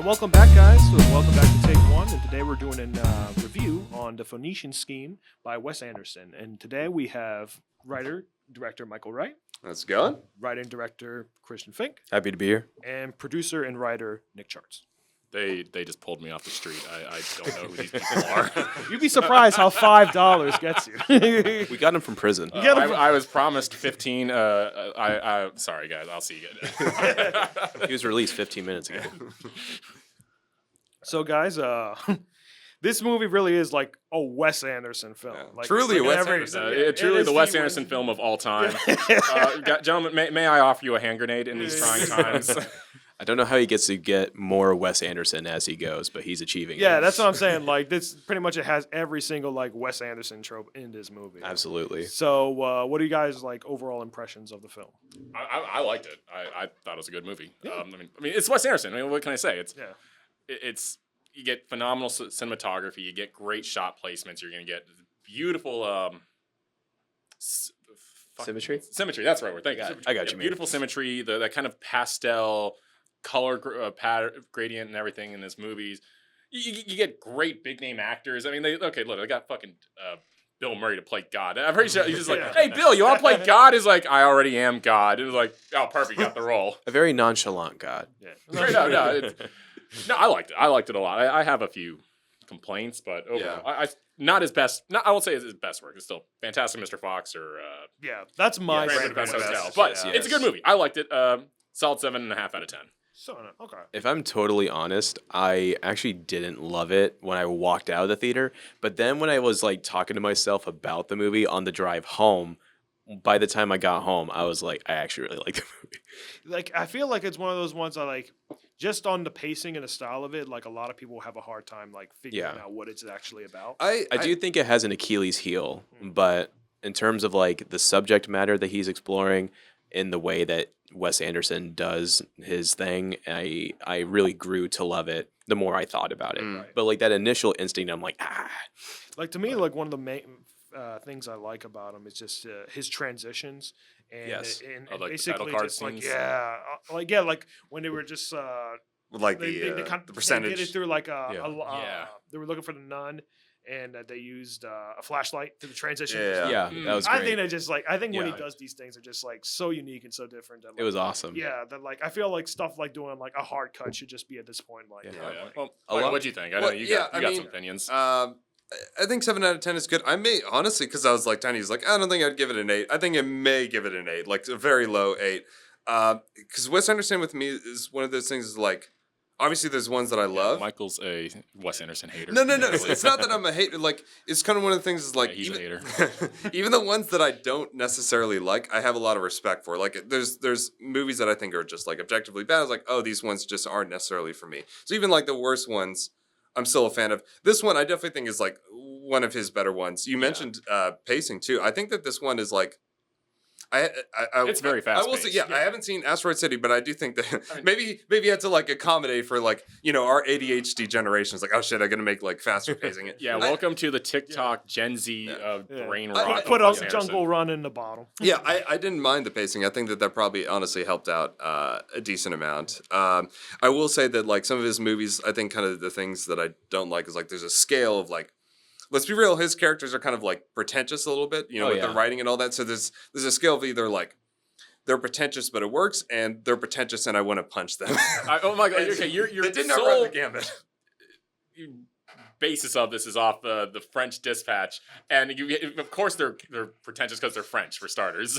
And welcome back, guys. So welcome back to Take One. And today we're doing a review on the Phoenician Scheme by Wes Anderson. And today we have writer, director Michael Wright. How's it going? Writer and director Christian Fink. Happy to be here. And producer and writer Nick Charts. They just pulled me off the street. I don't know who these people are. You'd be surprised how $5 gets you. We got him from prison. I was promised 15. Sorry, guys. I'll see you guys. He was released 15 minutes ago. So, guys, this movie really is like a Wes Anderson film. Yeah. Like, Truly a Wes Anderson. Truly the Wes Anderson film of all time. Gentlemen, may I offer you a hand grenade in these trying times? I don't know how he gets to get more Wes Anderson as he goes, but he's achieving it. Yeah, that's what I'm saying. Like, this pretty much it has every single like Wes Anderson trope in this movie. Absolutely. So, what are you guys like overall impressions of the film? I liked it. I thought it was a good movie. Yeah. I mean, it's Wes Anderson. I mean, what can I say? Yeah. It's you get phenomenal cinematography. You get great shot placements. You're gonna get beautiful Symmetry? Symmetry. That's the right word. Thank you. I got you, man. Beautiful symmetry. That kind of pastel color pattern, gradient and everything in this movies. You get great big name actors. I mean, they got fucking Bill Murray to play God. I'm pretty sure he's just like, hey, Bill, you want to play God? He's like, I already am God. It was like, oh, perfect, got the role. A very nonchalant God. Yeah. No, I liked it. I liked it a lot. I have a few complaints, but overall, I not his best. I won't say it's his best work. It's still fantastic, Mr. Fox or yeah, that's my Grand favorite Budapest Hotel. best. But Yeah. it's a good movie. I liked it. Solid 7.5 out of 10. So okay. If I'm totally honest, I actually didn't love it when I walked out of the theater. But then when I was like talking to myself about the movie on the drive home, by the time I got home, I was like, I actually really like the movie. Like, I feel like it's one of those ones I like, just on the pacing and the style of it, like a lot of people have a hard time like figuring out what it's actually about. I do think it has an Achilles heel, but in terms of like the subject matter that he's exploring in the way that Wes Anderson does his thing, I really grew to love it the more I thought about it. Right. But like that initial instinct, I'm like, Like, to me, like one of the main things I like about him is just his transitions. And, Yes. and Oh, like the basically title card just like, scenes? like when they were just Like they the did percentage. it through like Yeah. they were looking for the nun, and they used a flashlight to the transition. Yeah. that was great. I think they just like when he Yeah. does these things, they're just like so unique and so different. That, like, It was awesome. Yeah, that like I feel like stuff like doing like a hard cut should just be at this point like. Yeah. Oh, yeah. like- Well, A lot- what'd you think? I know Well, you yeah, got I mean, some opinions. I think 7 out of 10 is good. I may, honestly, because I was like, Tiny's like, I don't think I'd give it an 8. I think I may give it an 8, like a very low 8. Because Wes Anderson with me is one of those things is like, obviously there's ones that I love. Michael's a Wes Anderson hater. No. It's not that I'm a hater. Like, it's kind of one of the things is like, Yeah, he's a even, hater. even the ones that I don't necessarily like, I have a lot of respect for. Like, there's movies that I think are just like objectively bad. I was like, oh, these ones just aren't necessarily for me. So even like the worst ones, I'm still a fan of. This one I definitely think is like one of his better ones. You mentioned pacing too. I think that this one is like, It's very I will say, fast-paced. I haven't seen Asteroid City, but I do think that maybe you had to like accommodate for like our ADHD generation. It's like, oh shit, I'm gonna make like faster pacing it. Yeah, welcome to the TikTok Gen Z brain rot. Put of up Wes Anderson. Jungle Run in the bottom. Yeah, I didn't mind the pacing. I think that probably honestly helped out a decent amount. I will say that like some of his movies, I think kind of the things that I don't like is like there's a scale of like, let's be real, his characters are kind of like pretentious a little bit, with the writing and all that. So there's a scale of either like they're pretentious but it works, and they're pretentious and I want to punch them. Oh my god! Okay, your They did not sole run the gambit. basis of this is off the French Dispatch, and of course they're pretentious because they're French for starters.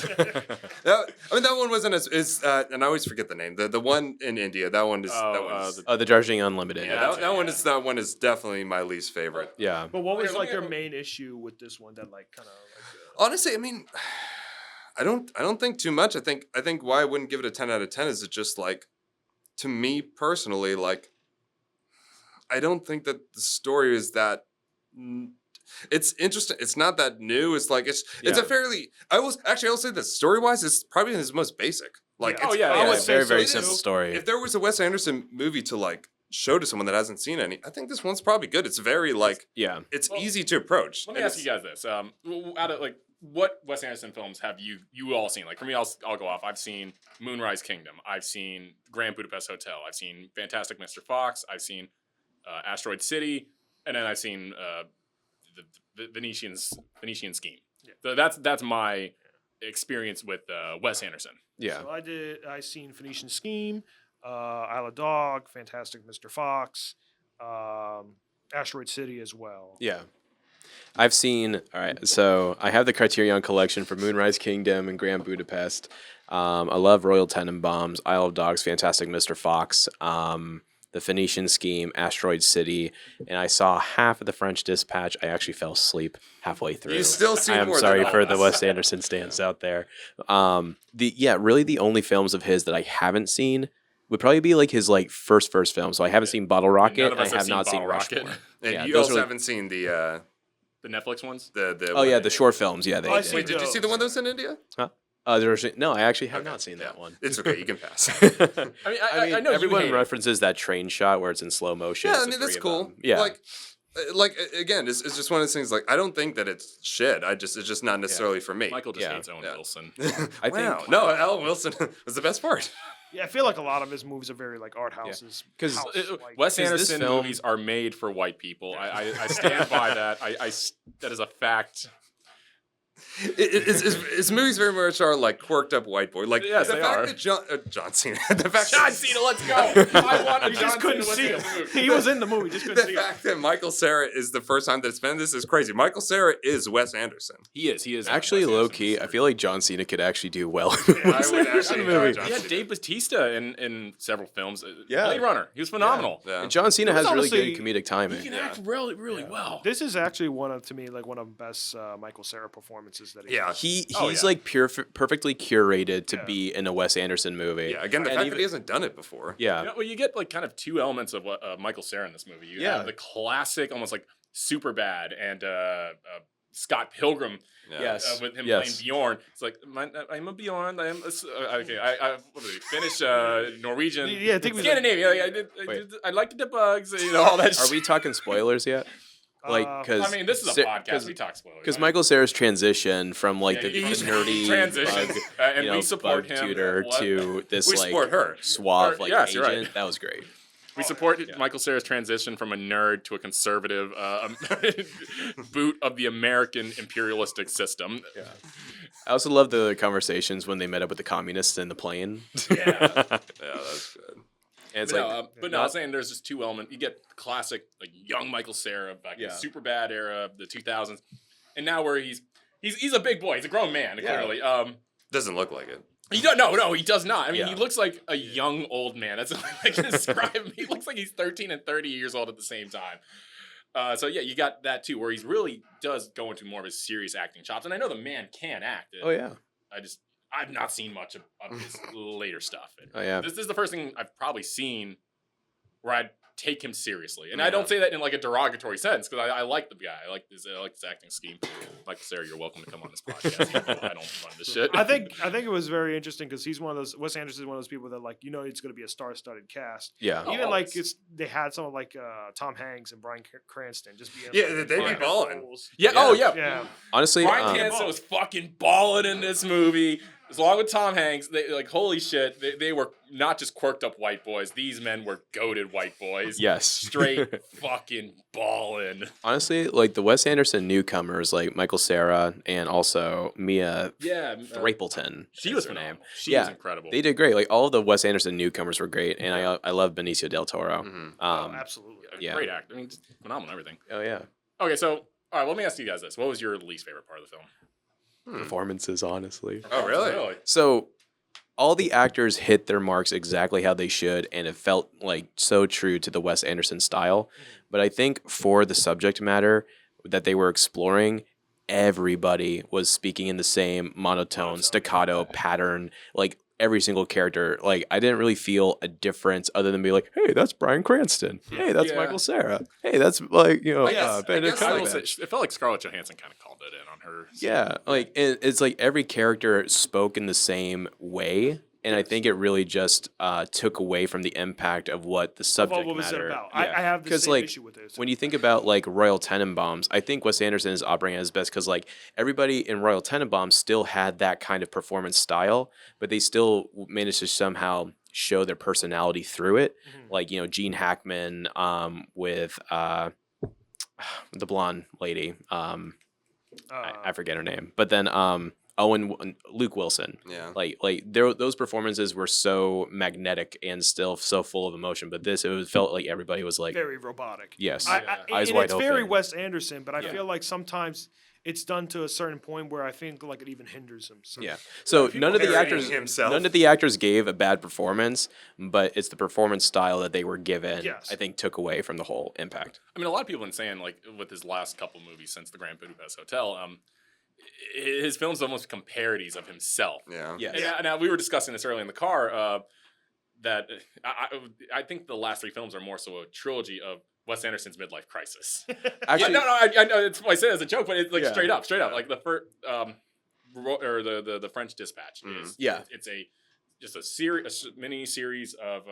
That one wasn't as and I always forget the name. The one in India, that one is The Darjeeling Unlimited. yeah, that one is definitely my least favorite. Yeah. But what was Okay, like let me- your main issue with this one that like kind of Honestly, I mean, I don't think too much. I think why I wouldn't give it a 10 out of 10 is it just like, to me personally, like, I don't think that the story is that. It's interesting. It's not that new. It's like it's a fairly. I will say this story wise, it's probably his most basic. Like, Yeah. it's, I would say very, very so, simple too. story. If there was a Wes Anderson movie to like show to someone that hasn't seen any, I think this one's probably good. It's very like Yeah. it's easy to approach. Let me ask you guys this: out of like what Wes Anderson films have you all seen? Like for me, I'll go off. I've seen Moonrise Kingdom. I've seen Grand Budapest Hotel. I've seen Fantastic Mr. Fox. I've seen Asteroid City, and then I've seen the Venetian Scheme. Yeah. So that's my experience with Wes Anderson. Yeah. So I seen Phoenician Scheme, Isle of Dog, Fantastic Mr. Fox, Asteroid City as well. Yeah. I've seen, all right, so I have the Criterion collection for Moonrise Kingdom and Grand Budapest. I love Royal Tenenbaums, Isle of Dogs, Fantastic Mr. Fox, the Phoenician Scheme, Asteroid City, and I saw half of the French Dispatch. I actually fell asleep halfway through. You still see I'm more sorry than for us. the Wes Anderson stance out there. Really the only films of his that I haven't seen would probably be like his first film. So I haven't seen Bottle Rocket. None of us I have not seen Bottle Rocket. Rushmore. And Yeah, you those also are- haven't seen the Netflix ones. the short films. Yeah, they I did. see Wait, did you see the one that was in India? No, I actually have Okay, not seen that one. It's okay, you can pass. I know everyone you hate it. references that train shot where it's in slow motion. Yeah, It's I the mean that's three of cool. them. Yeah, Again, it's just one of those things. Like I don't think that it's shit. It's just not necessarily for me. Michael just Yeah. hates Owen Yeah. Wilson. I wow. think No, Alan Wilson was the best part. Yeah, I feel like a lot of his movies are very like art houses. 'Cause Wes this Anderson film- movies are made for white people. I stand by that. That is a fact. His movies very much are like quirked up white boy. Like Yes, the they fact are. that John Cena, the fact John Cena, let's go. I want You just couldn't see him. He was in the movie, just couldn't the see him. fact that Michael Cera is the first time that it's been this is crazy. Michael Cera is Wes Anderson. He is actually Wes low Anderson. key. I feel like John Cena could actually do well. I would actually enjoy John He had Cena. Dave Bautista in several films. Yeah. Blade Runner. He was phenomenal. Yeah. And John Cena It was has really honestly- good comedic timing. He can act really, really well. This is actually one of the best Michael Cera performances that he's Yeah. He's Oh, yeah. like perfectly curated to Yeah. be in a Wes Anderson movie. Yeah, again, the And fact even- that he hasn't done it before. Yeah. Well, you get like kind of two elements of what Michael Cera in this movie. You Yeah. have the classic, almost like Superbad and Scott Pilgrim. Yeah. Yes. With him Yes. playing Bjorn, it's like I'm a Bjorn. I am okay. What did he finish? Norwegian. Yeah, I think we- Scandinavian. Wait. I like the bugs. All that. Are we talking spoilers yet? Like, because I mean, this is a podcast. We talk spoilers. Because Michael Cera's transition from like Yeah, the he's nerdy transition. bug, And you know, we support bug him. tutor What? to this We like support her. suave like Yes, you're agent. right. That was great. We support Yeah. Michael Cera's transition from a nerd to a conservative boot of the American imperialistic system. Yeah. I also love the conversations when they met up with the communists in the plane. Yeah. Yeah, that's good. And it's But, like but no, I'm saying there's just two elements. You get the classic, like young Michael Cera back in Yeah. the super bad era of the 2000s, and now where he's a big boy. He's a grown man, Yeah. clearly. Doesn't look like it. He don't. No, he does not. I mean, Yeah. he looks like a young old man. That's how I can describe him. He looks like he's 13 and 30 years old at the same time. So yeah, you got that too, where he's really does go into more of his serious acting chops. And I know the man can act. oh yeah, I've not seen much of his later stuff. oh yeah. This is the first thing I've probably seen where I'd take him seriously, and I Yeah. don't say that in like a derogatory sense because I like the guy. I like his acting scheme. Michael Cera, you're welcome to come on this podcast. I don't run this shit. I think it was very interesting because he's one of those. Wes Anderson is one of those people that like it's going to be a star-studded cast. Yeah. Oh, Even like always. they had someone like Tom Hanks and Bryan Cranston just being Yeah, like, they'd be minor balling. roles. yeah. Oh yeah. Yeah, Honestly, Bryan Cranston was fucking balling in this movie. Along with Tom Hanks, they like holy shit. They were not just quirked up white boys. These men were goated white boys. yes, Straight fucking balling. Honestly, like the Wes Anderson newcomers, like Michael Cera and also Mia Yeah. Thrapleton. She is was her phenomenal. name. She Yeah. was incredible. They did great. Like all of the Wes Anderson newcomers were great, and I love Benicio del Toro. Mhm. absolutely. Yeah. Great act. I mean, just phenomenal everything. Oh yeah, Okay, so all right, let me ask you guys this: what was your least favorite part of the film? performances, honestly. Oh, really? So all the actors hit their marks exactly how they should, and it felt like so true to the Wes Anderson style. But I think for the subject matter that they were exploring, everybody was speaking in the same monotone, staccato pattern. Like every single character, like I didn't really feel a difference other than be like, hey, that's Bryan Cranston. Hey, that's Yeah. Michael Cera. Hey, that's like Benedict I Cumberbatch. guess It felt like Scarlett Johansson kind of called it in on her. Yeah, like it's like every character spoke in the same way, and I think it really just took away from the impact of what the subject what was it matter. about? Yeah. I have the 'Cause, same like, issue with this. when you think about like Royal Tenenbaums, I think Wes Anderson is operating at his best because like everybody in Royal Tenenbaums still had that kind of performance style, but they still managed to somehow show their personality through it. Mhm. Like Gene Hackman with the blonde lady. I forget her name, but then Luke Wilson. Yeah. Like those performances were so magnetic and still so full of emotion. But felt like everybody was like, very robotic. yes, Eyes wide it's very open. Wes Anderson, but I Yeah. feel like sometimes it's done to a certain point where I think like it even hinders him. So. Yeah. So People none of the parodying actors himself. none of the actors gave a bad performance, but it's the performance style that they were given. Yes. I think took away from the whole impact. I mean, a lot of people have been saying, like, with his last couple movies since The Grand Budapest Hotel, his films almost become parodies of himself. Yeah. Yes. And now we were discussing this earlier in the car, that I think the last three films are more so a trilogy of Wes Anderson's midlife crisis. Actually, I know I say it as a joke, but it's like Yeah. straight up. Like the first, or the French Dispatch is Yeah. it's just a mini series of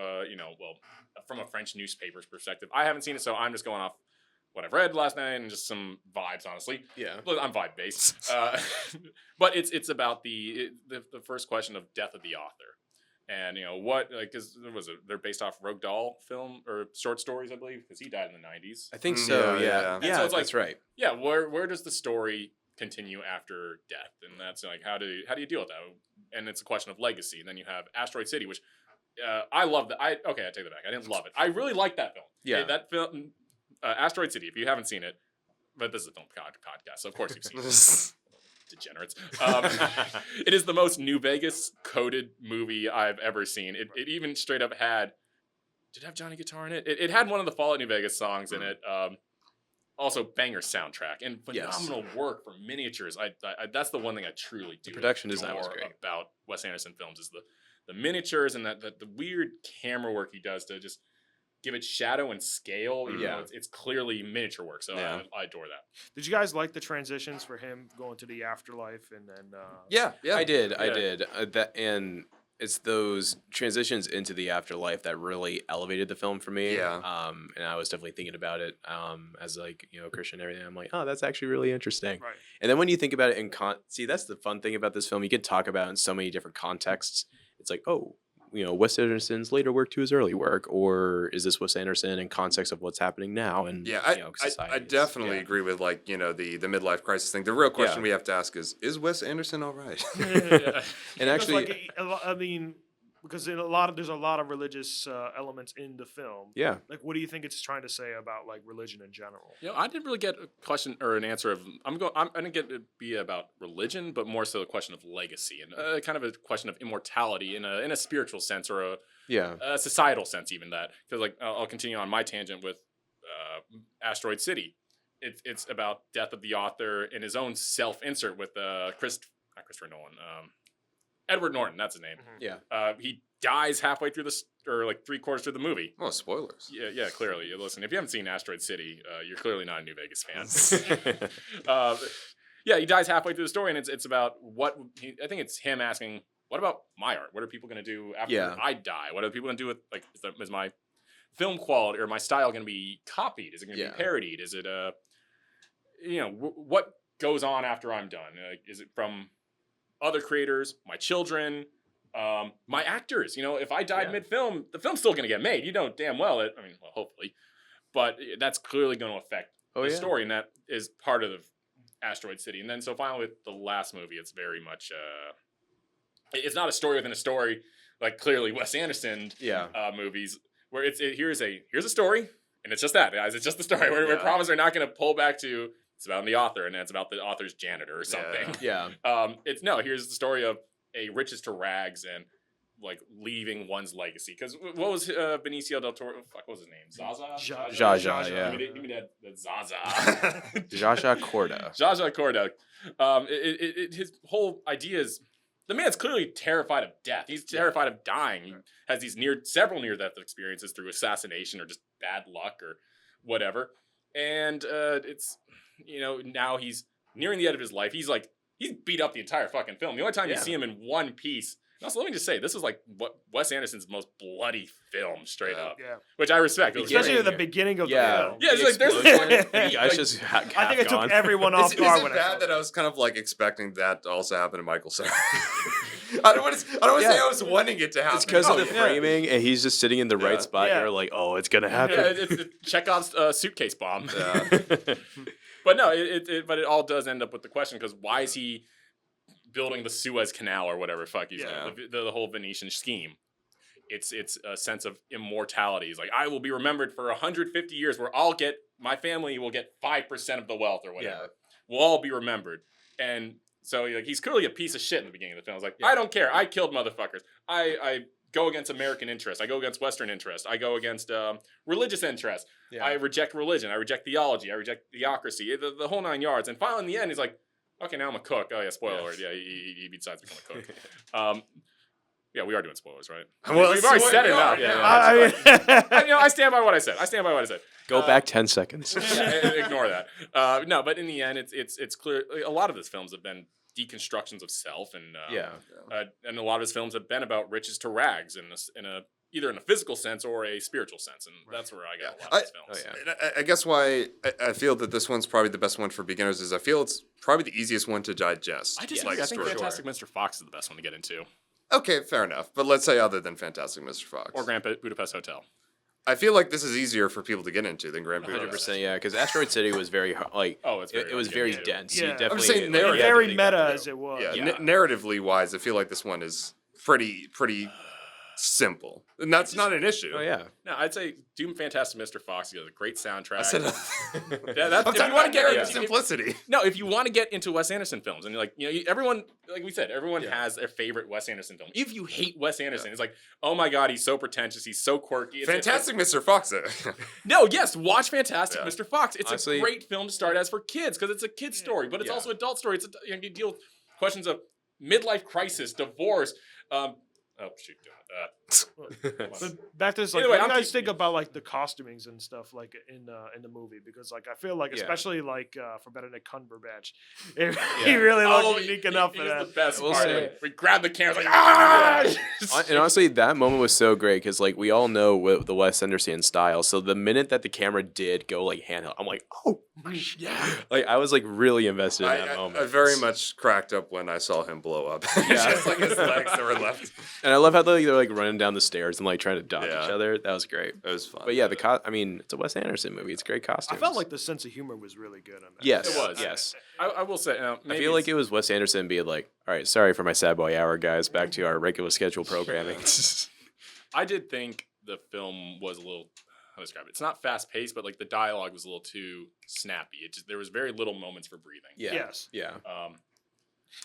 from a French newspaper's perspective. I haven't seen it, so I'm just going off what I've read last night and just some vibes, honestly. Yeah. Look, I'm vibe based, but it's about the first question of death of the author. And what, like, they're based off Roald Dahl film or short stories, I believe, because he died in the 90s. I think so. Yeah, Yeah. yeah. And so it's like- that's right. Yeah, where does the story continue after death? And that's like, how do you deal with that? And it's a question of legacy. And then you have Asteroid City, which I love that. I take that back. I didn't love it. I really liked that film. Yeah. That film, Asteroid City. If you haven't seen it, but this is a film podcast, so of course you've seen it. Degenerates. It is the most New Vegas coded movie I've ever seen. It even straight up had. Did it have Johnny Guitar in it? It had one of the Fallout New Vegas songs in it. Also, banger soundtrack and phenomenal work for miniatures. I that's the one thing I truly do. The production design was adore great. about Wes Anderson films is the miniatures and the weird camera work he does to just give it shadow and scale. Even though it's clearly miniature work. So I adore that. Did you guys like the transitions for him going to the afterlife and then? Yeah. I did. Yeah. That and it's those transitions into the afterlife that really elevated the film for me. Yeah. And I was definitely thinking about it as like Christian and everything. I'm like, oh, that's actually really interesting. Right. And then when you think about it see, that's the fun thing about this film. You could talk about it in so many different contexts. It's like, oh, Wes Anderson's later work to his early work, or is this Wes Anderson in context of what's happening now? And I society definitely agree with the midlife crisis thing. The real question we have to ask is Wes Anderson all right? And actually, I mean, because there's a lot of religious elements in the film. yeah. Like, what do you think it's trying to say about like religion in general? I didn't really get a question or an answer of. I didn't get it be about religion, but more so a question of legacy and kind of a question of immortality in a spiritual sense or a societal sense, even that. Because like I'll continue on my tangent with Asteroid City. It's about death of the author and his own self-insert with not Christopher Nolan. Edward Norton, that's his name. Yeah. He dies halfway through or like 3/4 through the movie. Oh, spoilers. Yeah, clearly. Listen, if you haven't seen Asteroid City, you're clearly not a New Vegas fan. He dies halfway through the story, and it's about I think it's him asking, what about my art? What are people going to do after I die? What are people going to do with, like, is my film quality or my style going to be copied? Is it going to be parodied? Is it, what goes on after I'm done? Is it from other creators, my children, my actors? If I died mid-film, the film's still going to get made. You know damn well hopefully. But that's clearly going to affect the story, and that is part of the Asteroid City. And then so finally with the last movie, it's very much it's not a story within a story, like clearly Wes Anderson movies, where here's a story, and it's just that, guys. It's just the story. We promise we're not going to pull back to it's about the author, and then it's about the author's janitor or something. Yeah. Here's the story of a riches to rags and like leaving one's legacy. Because what was Benicio del Toro? Fuck, what was his name? Zaza. Zsa Zsa, yeah. Give me that Zaza. Zsa Zsa Corda. Zsa Zsa Corda. His whole idea is the man's clearly terrified of death. He's terrified of dying. He has these several near-death experiences through assassination or just bad luck or whatever. And it's now he's nearing the end of his life. He's beat up the entire fucking film. The only time you see him in one piece Also, let me just say, this is like what Wes Anderson's most bloody film, straight up, Yeah. which I respect. It was Especially very- at the beginning of the Yeah. film. Yeah, it's like there's You guys just I think it took gone. everyone off Is guard it when I bad saw that it. I was kind of like expecting that to also happen to Michael Cera? I don't want to say I was wanting it to happen. It's because Oh, of the yeah. framing, and he's just sitting in the right Yeah. spot. Yeah. You're like, oh, it's gonna happen. Yeah, it's Chekhov's suitcase bomb. Yeah. But no, but it all does end up with the question, because why is he building the Suez Canal or whatever fuck he's Yeah. doing, the whole Venetian scheme? It's a sense of immortality. He's like, I will be remembered for 150 years, where my family will get 5% of the wealth or whatever. Yeah. We'll all be remembered. And so he's clearly a piece of shit in the beginning of the film. He's like, Yeah. I don't care. I killed motherfuckers. I go against American interest. I go against Western interest. I go against religious interest. Yeah. I reject religion. I reject theology. I reject theocracy. The whole 9 yards. And finally, in the end, he's like, okay, now I'm a cook. Oh, yeah, spoiler alert. Yeah, he decides to become a cook. Yeah, we are doing spoilers, right? Well, We've already so said we it are, enough. yeah. I stand by what I said. Go back 10 seconds. Yeah, ignore that. No, but in the end, it's clear. A lot of his films have been deconstructions of self, and and a lot of his films have been about riches to rags either in a physical sense or a spiritual sense, and that's where I got a lot of his films. Oh, yeah. And I guess why I feel that this one's probably the best one for beginners is I feel it's probably the easiest one to digest. I just like, I think for sure. Fantastic Mr. Fox is the best one to get into, Okay, fair enough. But let's say other than Fantastic Mr. Fox. or Grand Budapest Hotel. I feel like this is easier for people to get into than Grand Budapest. 100%, yeah, because Asteroid City was very It was very dense. Yeah. You I'm definitely saying like, narrative. you had to Very think that meta through. as it was. Yeah, Yeah. narratively wise, I feel like this one is pretty simple, and that's not an issue. Oh yeah. No, I'd say do Fantastic Mr. Fox. He has a great soundtrack. I said, that's, I'm if talking you want to about get narrative into, simplicity. no, if you want to get into Wes Anderson films, and everyone, like we said, everyone has their favorite Wes Anderson film. If you hate Wes Anderson, it's like, oh my god, he's so pretentious, he's so quirky. Fantastic Mr. Fox. No, yes, watch Fantastic Yeah. Mr. Fox. It's Honestly, a great film to start as for kids, because it's a kid's story, but it's Yeah. also an adult story. You deal with questions of midlife crisis, divorce. Oh shoot. But back to this, like, Either way, what do you I'm guys keep- think about like the costumings and stuff like in the movie? Because like I feel like Yeah. especially like for Benedict Cumberbatch, he really looked unique enough for He's that. the best We'll part. say- We grab the camera, like, ah! And honestly, that moment was so great because like we all know the Wes Anderson style. So the minute that the camera did go like handheld, I'm like, oh yeah, like I was like really invested in that moment. I very much cracked up when I saw him blow up. Just like his legs that were left. And I love how they're like running down the stairs and like trying to dodge Yeah. each other. That was great. It was fun. But yeah, I mean, it's a Wes Anderson movie. It's great I costumes. felt like the sense of humor was really good on that. Yes, It was. yes. I will say, I maybe feel like it was Wes Anderson being like, all right, sorry for my sad boy hour, guys. Back to our regular schedule programming. I did think the film was a little, how to describe it? It's not fast paced, but like the dialogue was a little too snappy. There was very little moments for breathing. Yeah. Yes. Yeah.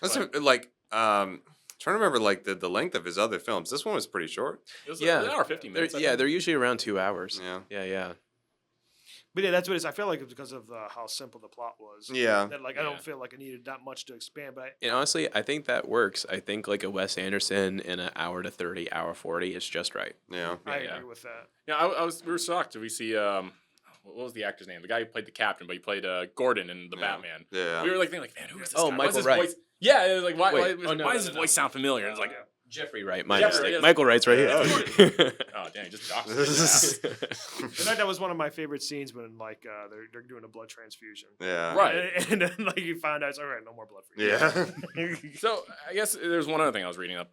That's trying to remember like the length of his other films. This one was pretty short. It was Yeah. an hour 15 minutes. I Yeah, think. they're usually around 2 hours. Yeah. Yeah. But yeah, that's what it is. I feel like it's because of how simple the plot was. Yeah. That like I don't feel like I needed that much to expand, but And honestly, I think that works. I think like a Wes Anderson in an hour to 30, hour 40 is just right. Yeah. I Yeah. agree with that. Yeah, we were shocked. Did we see what was the actor's name? The guy who played the captain, but he played Gordon in the Batman. Yeah. We were like thinking, man, who is this Oh, guy? Michael What's his Wright. voice? Yeah, it was like why Wait. does his voice sound familiar? It's like, Jeffrey Wright, my Jeffrey, mistake. yes. Michael Wright's right here. oh dang, just doxed his ass. In fact, that was one of my favorite scenes when like they're doing a blood transfusion. Yeah. Right. And then like you find out, it's all right, no more blood for you. Yeah. So I guess there's one other thing I was reading up.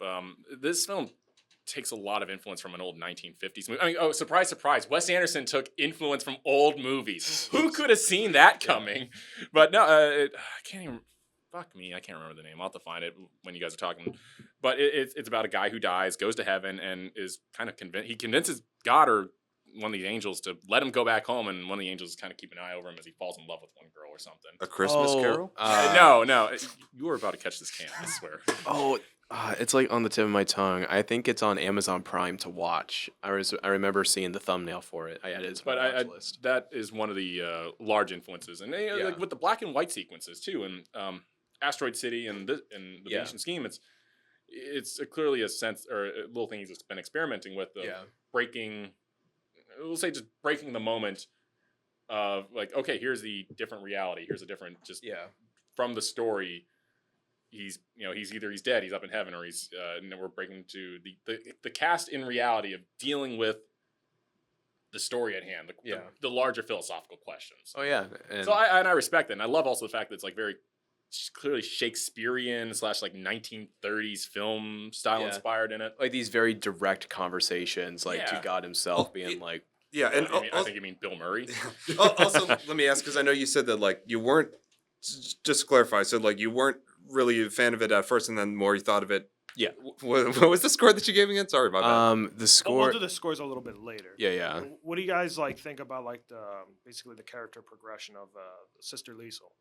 This film takes a lot of influence from an old 1950s movie. I mean, oh, surprise, surprise! Wes Anderson took influence from old movies. Who could have seen that coming? But no, I can't even. Fuck me, I can't remember the name. I'll have to find it when you guys are talking. But it's about a guy who dies, goes to heaven, and is kind of convinced. He convinces God or one of the angels to let him go back home, and one of the angels is kind of keep an eye over him as he falls in love with one girl or something. A Christmas Carol. No, you were about to catch this can. I swear. It's like on the tip of my tongue. I think it's on Amazon Prime to watch. I remember seeing the thumbnail for it. I added it to my But watch list. that is one of the large influences, and Yeah. like with the black and white sequences too, and Asteroid City and the Venetian scheme, it's clearly a sense or a little thing he's been experimenting with of breaking. We'll say just breaking the moment of like, okay, here's the different reality. Here's a different from the story. he's he's dead, he's up in heaven, or he's we're breaking into the cast in reality of dealing with the story at hand, the larger philosophical questions. Oh yeah, and So I respect that, and I love also the fact that it's like very clearly Shakespearean / like 1930s film style inspired in it. like these very direct conversations, like to Yeah. God Himself, being like, Yeah, and I think you mean Bill Murray. also let me ask, because I know you said that like you weren't, just to clarify, so like you weren't really a fan of it at first, and then more you thought of it. yeah. What was the score that you gave again? Sorry, my bad. The We'll score, do the scores a little bit later. yeah. What do you guys like think about like the basically the character progression of Sister Liesel?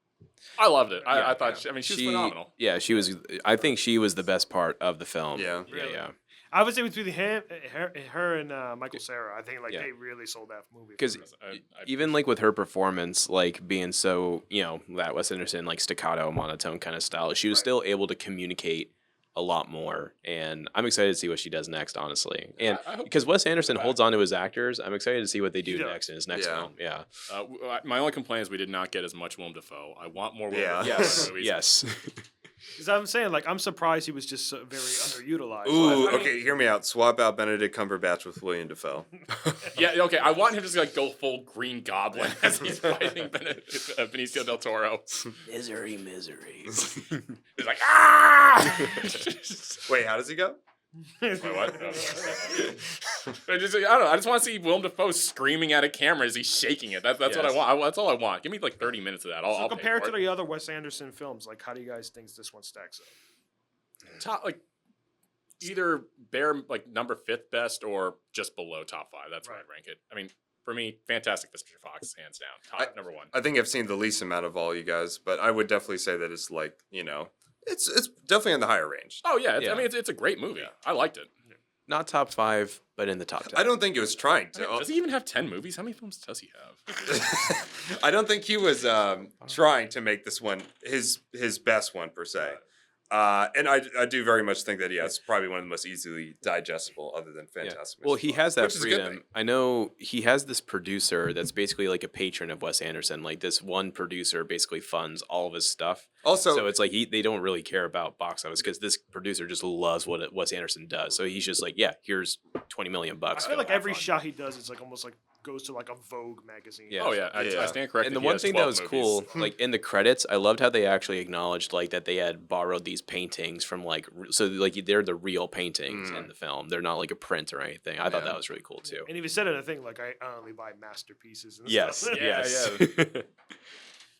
I loved it. Yeah, I thought she was phenomenal. Yeah, she was. I think she was the best part of the film. Yeah. Really? yeah. I would say between her and Michael Cera, I think like Yeah. they really sold that movie. 'Cause Even like with her performance, like being so, that Wes Anderson like staccato monotone kind of style, she was still able to communicate a lot more, and I'm excited to see what she does next, honestly. And I hope because Wes she'll Anderson come holds on to his actors, I'm excited to see what they He do does. next in his next Yeah. film. Yeah. My only complaint is we did not get as much Willem Dafoe. I want more Willem Yeah. Dafoe. Yes. in movies. Yes. Because I'm saying like I'm surprised he was just so very underutilized. Ooh, I mean, okay, hear me out. Swap out Benedict Cumberbatch with William Dafoe. Yeah, okay. I want him to just like go full Green Goblin as he's fighting Benicio del Toro. Misery. He's like, ah! Wait, how does he go? Wait, what? I don't know. I just want to see Willem Dafoe screaming at a camera as he's shaking it. That's what I Yes. want. That's all I want. Give me like 30 minutes of that. I'll So pay compared for to it. the other Wes Anderson films, like how do you guys think this one stacks up? Top, like either bare like number 5th best or just below top 5. That's where Right. I'd rank it. I mean, for me, Fantastic Mr. Fox, hands down, top number 1. I think I've seen the least amount of all you guys, but I would definitely say that it's like, it's definitely in the higher range. Oh yeah, Yeah. I mean it's a great movie. I liked it. Not top 5, but in the top 10. I don't think it was trying I mean, to. does he even have 10 movies? How many films does he have? I don't think he was trying to make this one his best one per se. And I do very much think that it's probably one of the most easily digestible, other than Fantastic. Well, Mr. he Fox, has that which is a good freedom. thing. I know he has this producer that's basically like a patron of Wes Anderson. Like this one producer basically funds all of his stuff. Also, So it's like they don't really care about box office because this producer just loves what Wes Anderson does. So he's just like, yeah, here's $20 million. I Go feel like have every fun. shot he does, it's like almost like goes to like a Vogue magazine. Yeah. Oh yeah, I Yeah. stand corrected. And the he one has thing that 12 was movies. cool, like in the credits, I loved how they actually acknowledged like that they had borrowed these paintings from like so like they're the real paintings in the film. They're not like a print or anything. I thought Yeah. that was really cool too. And even said in a thing like I only buy masterpieces. And Yes, stuff. Yeah, yes.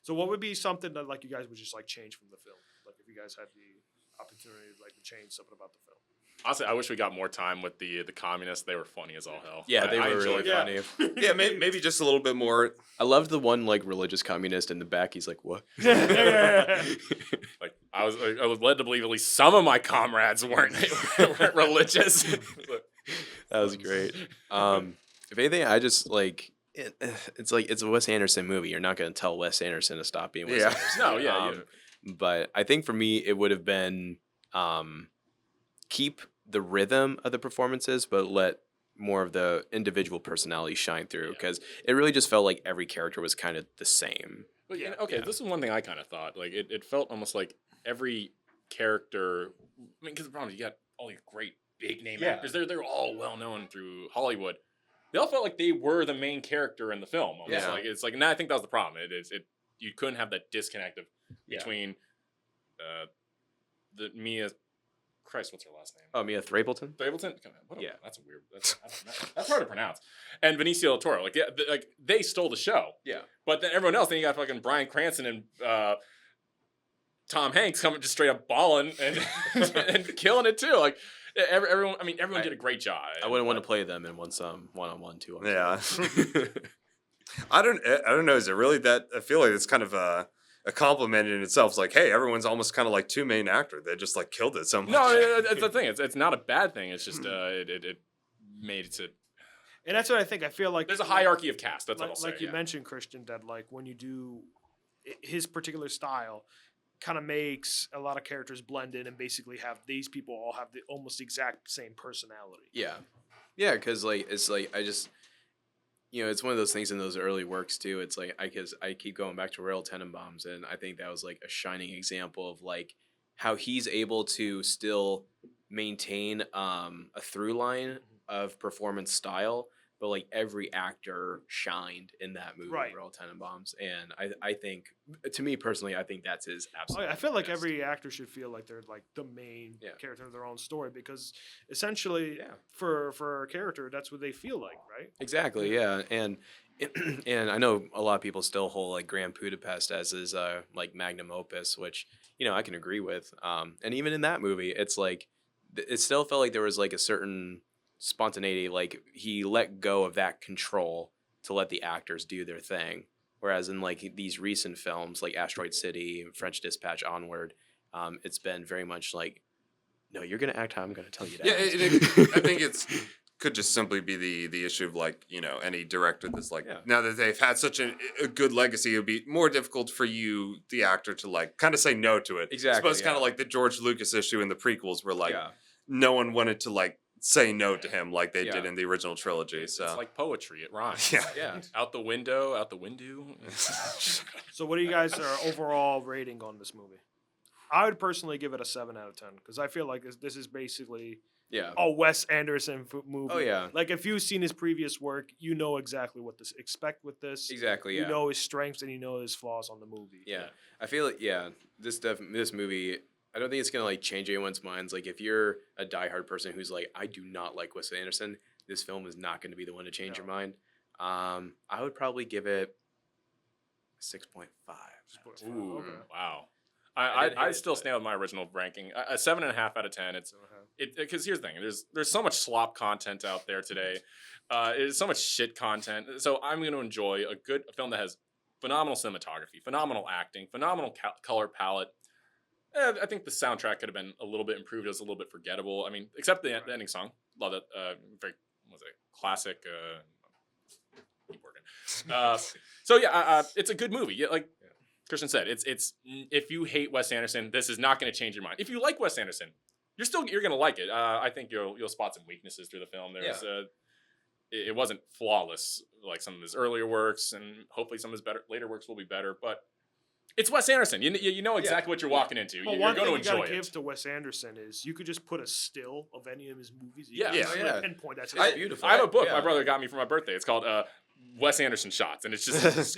So what would be something that like you guys would just like change from the film? Like if you guys had the opportunity like to change something about the film. Honestly, I wish we got more time with the communists. They were funny as all hell. Yeah, I they were really enjoyed that. funny. yeah, maybe just a little bit more. I loved the one like religious communist in the back. He's like, "What?" Like I was led to believe at least some of my comrades weren't religious. That was great. If anything, I just like it's like it's a Wes Anderson movie. You're not going to tell Wes Anderson to stop being Wes Yeah. Anderson. No, yeah, But I think for me, it would have been keep the rhythm of the performances, but let more of the individual personality shine through because it really just felt like every character was kind of the same. But yeah, okay, this is one thing I kind of thought. Like it felt almost like every character. I mean, because the problem is you got all these great big name actors. They're all well known through Hollywood. They all felt like they were the main character in the film. Almost. Yeah. Like it's like, and I think that was the problem. You couldn't have that disconnect of between the Mia. Christ, what's her last name? Oh, Mia Thrapleton? Stapleton? What Yeah. That's a weird. That's hard to pronounce. And Benicio del Toro, like they stole the show. Yeah. But then everyone else, then you got fucking Bryan Cranston and Tom Hanks coming just straight up balling and killing it too. Like everyone, I mean, everyone did a great job. I wouldn't want to play them in one-on-one, two-on-two. Yeah. I don't know. Is it really that? I feel like it's kind of a compliment in itself. It's like, hey, everyone's almost kind of like two main actor. They just like killed it so much. No, it's the thing. It's not a bad thing. It's just it made it to. And that's what I think. I feel like There's a hierarchy of cast. That's like, what I'll say. like you mentioned, Christian, that like when you do his particular style, kind of makes a lot of characters blend in and basically have these people all have the almost exact same personality. Yeah, because like it's like I just it's one of those things in those early works too. It's like I keep going back to Royal Tenenbaums, and I think that was like a shining example of like how he's able to still maintain a through line of performance style, but like every actor shined in that movie, Right. Royal Tenenbaums, and I think, to me personally, I think that's his absolute. I feel like best. every actor should feel like they're like the main Yeah. character of their own story, because essentially, Yeah. for a character, that's what they feel like, right? Exactly, yeah, and and I know a lot of people still hold like Grand Budapest as his like magnum opus, which I can agree with. And even in that movie, it's like it still felt like there was like a certain spontaneity, like he let go of that control to let the actors do their thing. Whereas in like these recent films, like Asteroid City, French Dispatch, Onward, it's been very much like, no, you're gonna act how I'm gonna tell you to. Yeah, act. I think it's could just simply be the issue of like any director that's like Yeah. now that they've had such a good legacy, it would be more difficult for you, the actor, to like kind of say no to it. Exactly, I suppose kind yeah. of like the George Lucas issue in the prequels, where like Yeah. no one wanted to like say no to him like they Yeah. did in the original trilogy. It's So like poetry. It rhymes. yeah. Yeah. Out the window. So what do you guys are overall rating on this movie? I would personally give it a 7 out of 10, because I feel like this is basically Yeah. a Wes Anderson movie. Oh, yeah. Like if you've seen his previous work, you know exactly what to expect with this. Exactly. Yeah. You know his strengths and you know his flaws on the movie. Yeah, I feel like this movie. I don't think it's gonna like change anyone's minds. Like if you're a diehard person who's like, I do not like Wes Anderson, this film is not going to be the one to change your mind. I would probably give it 6.5. Ooh, Okay. wow. I didn't hate I it, still but- stand with my original ranking. A 7.5 out of 10. It's because here's the thing. There's so much slop content out there today. There's so much shit content. So I'm going to enjoy a film that has phenomenal cinematography, phenomenal acting, phenomenal color palette. I think the soundtrack could have been a little bit improved. It was a little bit forgettable. I mean, except the ending song. Love it. Very classic. Keep working. So yeah, it's a good movie. Yeah, like Christian said, it's if you hate Wes Anderson, this is not going to change your mind. If you like Wes Anderson, you're going to like it. I think you'll spot some weaknesses through the film. There's it wasn't flawless like some of his earlier works, and hopefully some of his later works will be better. But it's Wes Anderson. You know exactly what you're walking into. Well, You're one going thing to you gotta enjoy give it. to Wes Anderson is you could just put a still of any of his movies. You Yeah. can Yeah. just Yeah. pinpoint that's It's it. beautiful. I have a book Yeah. my brother got me for my birthday. It's called Wes Anderson Shots, and it's just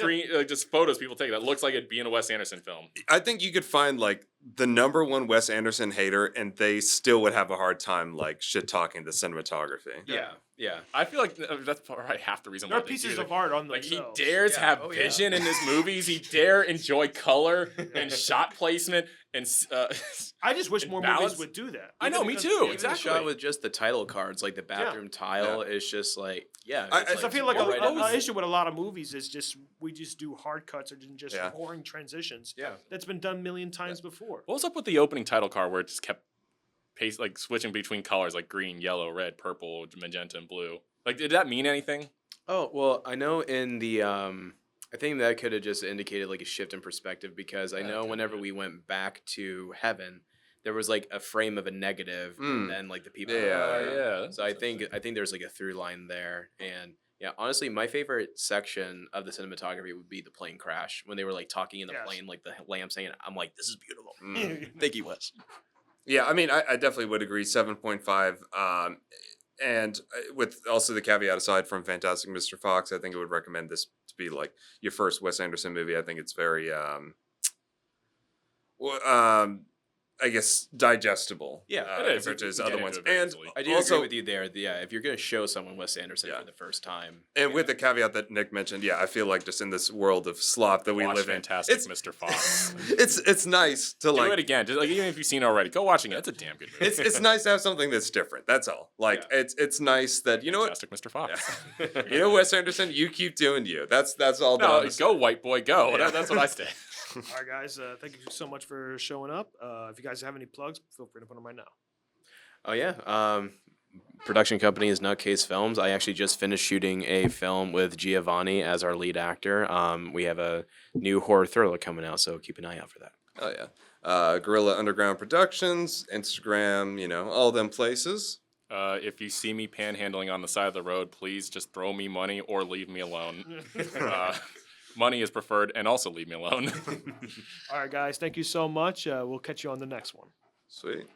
just photos people take that looks like it'd be in a Wes Anderson film. I think you could find like the number one Wes Anderson hater, and they still would have a hard time like shit talking the cinematography. Yeah. I feel like that's probably half the reason There why are they pieces do it. of art on Like he themselves. dares Yeah. have Oh, yeah. vision in his movies. He dare enjoy color and shot placement and I just wish and more balance. movies would do that. I know, Even me because- too. Even the Exactly. shot with just the title cards, like the bathroom tile, is just like I feel like right in the- an issue with a lot of movies is just we just do hard cuts or just Yeah. boring transitions. Yeah. That's been done a million times before. What was up with the opening title card where it just kept switching between colors like green, yellow, red, purple, magenta, and blue? Like, did that mean anything? Oh, well, I know in the I think that could have just indicated like a shift in perspective, because I know Okay, whenever yeah. we went back to heaven, there was like a frame of a negative, and then like the people. Yeah. So I think there's like a through line there, and yeah, honestly, my favorite section of the cinematography would be the plane crash when they were like talking in the Yes. plane, like the lamps hanging. I'm like, this is beautiful. Mm. Thank you, Wes. Yeah, I mean, I definitely would agree. 7.5. And with also the caveat aside from Fantastic Mr. Fox, I think I would recommend this to be like your first Wes Anderson movie. I think it's very, I guess, digestible. Yeah, it is. compared to You his can other get ones. into it very And easily. I do also, agree with you there. Yeah, if you're gonna show someone Wes Anderson Yeah. for the first time, and with the caveat that Nick mentioned, yeah, I feel like just in this world of slop that we Watch live Fantastic in, Mr. Fox. it's nice to Do like it again. Just like even if you've seen it already, go watching it. It's a damn good movie. it's nice to have something that's different. That's all. Like it's nice that you know what. Fantastic Mr. Fox. You know, Wes Anderson, you keep doing you. That's all. that I'm No, gonna say. go white boy, go. Yeah. That's what I say. All right, guys. Thank you so much for showing up. If you guys have any plugs, feel free to put them right now. Oh yeah. Production company is Nutcase Films. I actually just finished shooting a film with Giovanni as our lead actor. We have a new horror thriller coming out, so keep an eye out for that. Oh yeah. Gorilla Underground Productions, Instagram, you know, all them places. If you see me panhandling on the side of the road, please just throw me money or leave me alone. money is preferred, and also leave me alone. All right, guys. Thank you so much. We'll catch you on the next one. Sweet.